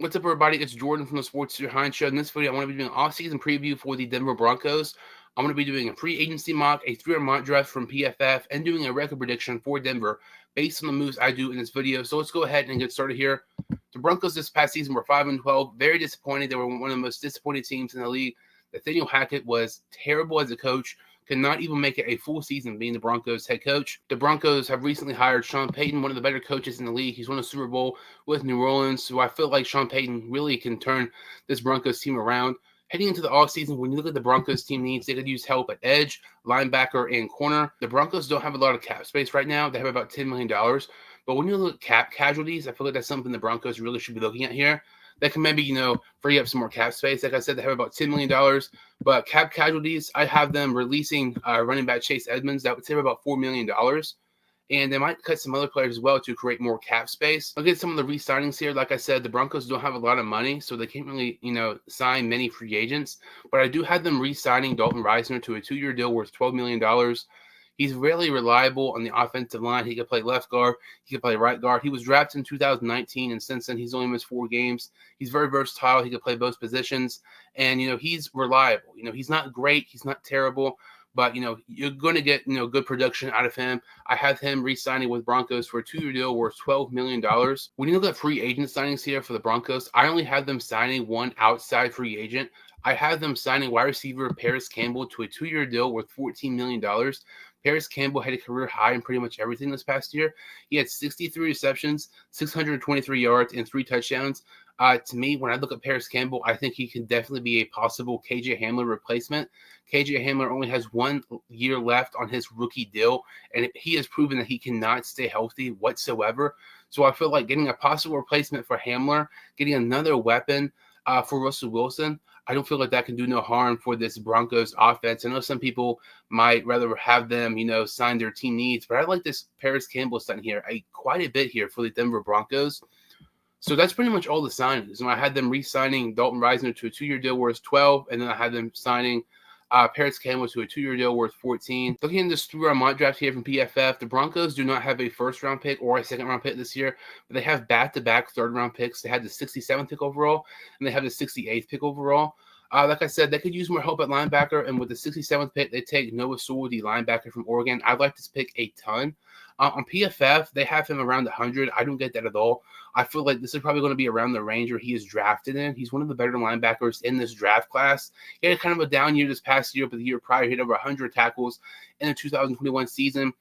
What's up, everybody? It's Jordan from the Sports Behind Show. In this video, I want to be doing an offseason preview for the Denver Broncos. I'm going to be doing a free agency mock, a 3-year mock draft from PFF, and doing a record prediction for Denver based on the moves I do in this video. So let's go ahead and get started here. The Broncos this past season were 5-12, very disappointed. They were one of the most disappointing teams in the league. Nathaniel Hackett was terrible as a coach. Could not even make it a full season being the Broncos head coach. The Broncos have recently hired Sean Payton, one of the better coaches in the league. He's won a Super Bowl with New Orleans, so I feel like Sean Payton really can turn this Broncos team around. Heading into the offseason, when you look at the Broncos team needs, they could use help at edge, linebacker, and corner. The Broncos don't have a lot of cap space right now. They have about $10 million. But when you look at cap casualties, I feel like that's something the Broncos really should be looking at here. That can maybe, free up some more cap space. Like I said, they have about $10 million. But cap casualties, I have them releasing running back Chase Edmonds. That would save about $4 million. And they might cut some other players as well to create more cap space. Look at some of the re-signings here. Like I said, the Broncos don't have a lot of money, so they can't really, sign many free agents. But I do have them re-signing Dalton Risner to a 2-year deal worth $12 million. He's really reliable on the offensive line. He could play left guard. He could play right guard. He was drafted in 2019, and since then, he's only missed 4 games. He's very versatile. He could play both positions, and, he's reliable. He's not great. He's not terrible, but, you're going to get, good production out of him. I have him re-signing with Broncos for a 2-year deal worth $12 million. When you look at free agent signings here for the Broncos, I only have them signing one outside free agent. I have them signing wide receiver Paris Campbell to a 2-year deal worth $14 million. Paris Campbell had a career high in pretty much everything this past year. He had 63 receptions, 623 yards, and 3 touchdowns. To me, when I look at Paris Campbell, I think he can definitely be a possible KJ Hamler replacement. KJ Hamler only has 1 year left on his rookie deal, and he has proven that he cannot stay healthy whatsoever. So I feel like getting a possible replacement for Hamler, getting another weapon for Russell Wilson, I don't feel like that can do no harm for this Broncos offense. I know some people might rather have them, sign their team needs, but I like this Paris Campbell sign here quite a bit here for the Denver Broncos. So that's pretty much all the signings. And I had them re-signing Dalton Risner to a 2-year deal worth $12, and then I had them signing Paris Campbell to a 2-year deal worth $14. Looking at this 3-round mock draft here from PFF, the Broncos do not have a first-round pick or a second-round pick this year, but they have back-to-back third-round picks. They had the 67th pick overall, and they have the 68th pick overall. Like I said, they could use more help at linebacker, and with the 67th pick, they take Noah Sewell, the linebacker from Oregon. I like this pick a ton. On PFF, they have him around 100. I don't get that at all. I feel like this is probably going to be around the range where he is drafted in. He's one of the better linebackers in this draft class. He had kind of a down year this past year, but the year prior, he had over 100 tackles in the 2021 season.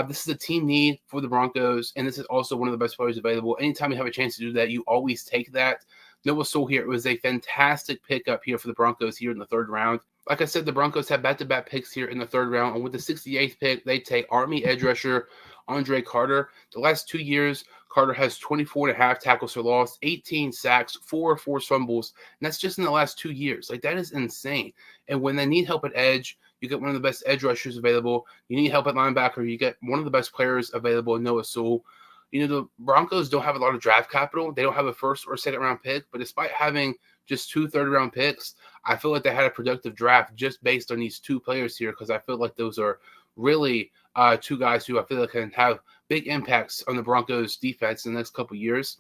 This is a team need for the Broncos, and this is also one of the best players available. Anytime you have a chance to do that, you always take that. Noah Sewell here, it was a fantastic pickup here for the Broncos here in the 3rd round. Like I said, the Broncos have back-to-back picks here in the 3rd round, and with the 68th pick, they take Army edge rusher Andre Carter. The last 2 years, Carter has 24.5 tackles for loss, 18 sacks, 4 forced fumbles, and that's just in the last 2 years. Like, that is insane. And when they need help at edge, you get one of the best edge rushers available. You need help at linebacker, you get one of the best players available, Noah Sewell. The Broncos don't have a lot of draft capital. They don't have a first or second round pick, but despite having just 2 third-round picks, I feel like they had a productive draft just based on these 2 players here, because I feel like those are really 2 guys who I feel like can have big impacts on the Broncos defense in the next couple years.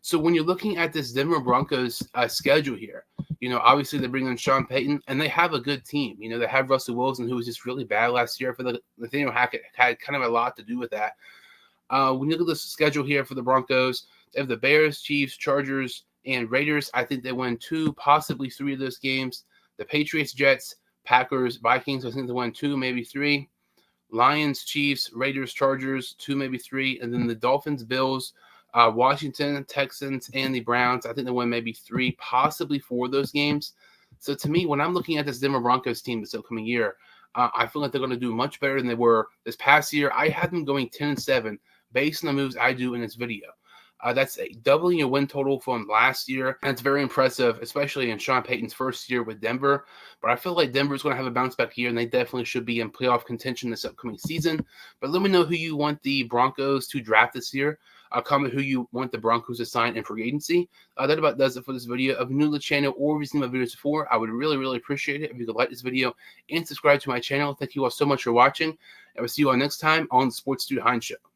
So when you're looking at this Denver Broncos schedule here, obviously they bring in Sean Payton, and they have a good team. They have Russell Wilson, who was just really bad last year. I feel like Nathaniel Hackett had kind of a lot to do with that. When you look at the schedule here for the Broncos, they have the Bears, Chiefs, Chargers, and Raiders. I think they win 2, possibly 3 of those games. The Patriots, Jets, Packers, Vikings, I think they win 2, maybe 3. Lions, Chiefs, Raiders, Chargers, 2, maybe 3. And then the Dolphins, Bills, Washington, Texans, and the Browns. I think they win maybe 3, possibly 4 of those games. So to me, when I'm looking at this Denver Broncos team this upcoming year, I feel like they're going to do much better than they were this past year. I had them going 10-7 based on the moves I do in this video. That's a doubling your win total from last year. And it's very impressive, especially in Sean Payton's first year with Denver. But I feel like Denver's going to have a bounce back year, and they definitely should be in playoff contention this upcoming season. But let me know who you want the Broncos to draft this year. Comment who you want the Broncos to sign in free agency. That about does it for this video. If you're new to the channel or if you've seen my videos before, I would really, really appreciate it if you could like this video and subscribe to my channel. Thank you all so much for watching, and we'll see you all next time on the Sports Behind Show.